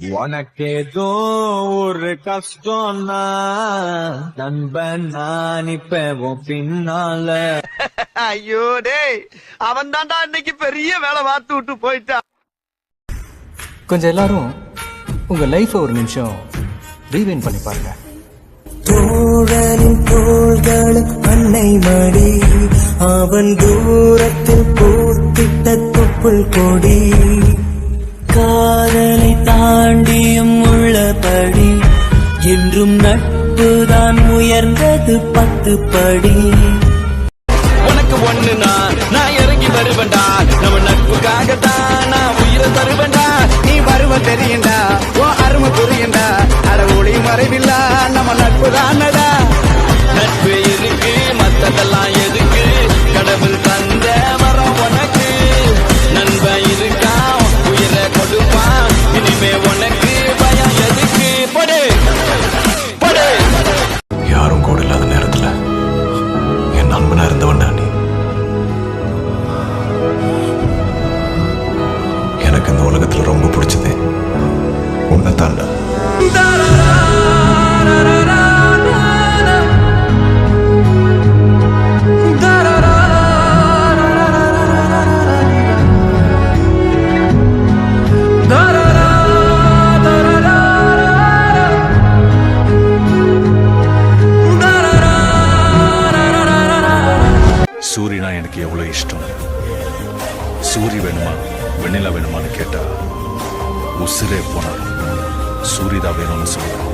உனக்கேதோ ஒரு கஷ்டம்னா நண்பன் நான் இப்ப உன் பின்னால. ஐயோ டேய், அவன் தான்டா இன்னைக்கு பெரிய வேலை பார்த்து விட்டு போயிட்டான். கொஞ்சம் எல்லாரும் உங்க லைஃப் ஒரு நிமிஷம் ரீவைண்ட் பண்ணி பாருங்க. தோழனின் தோள்களும் அன்னை மடி, அவன் தூரத்தில் பூத்திட்ட தொப்புள் கொடி, காதலை தாண்டியும் உள்ளபடி என்றும் நட்புதான் உயர்ந்தது 10 படி. உனக்கு ஒண்ணுனா நான் இறங்கி வருவேன்டா, நம்ம நட்புக்காகத்தான் நான் உயிரை தருவேன்டா. நீ வருவ தெரியுண்டா, ஓ அருமை புரியுண்டா, அட ஒளி மறைவில்லா நம்ம நட்பு தானடா. நட்பு இருக்கு மத்ததெல்லாம் எதுக்கு, கடவுள் தந்த வரம் உனக்கு. நண்பன் இருக்கான் உயிரை கொடுப்பான், இனிமே உனக்கு பயம் எதுக்கு. போடு போடு. யாரும் கூட இல்லாத நேரத்துல என் நண்பனா இருந்தவன்டா நீ. எனக்கு இந்த உலகத்துல ரொம்ப பிடிச்சது உன்னை தாண்டா. சூரியனா எனக்கு எவ்வளவு இஷ்டம். சூரிய வேணுமா வெண்ணிலா வேணுமான்னு கேட்டா உசிரே போனா சூரியதா வேணும்னு சொல்றேன்.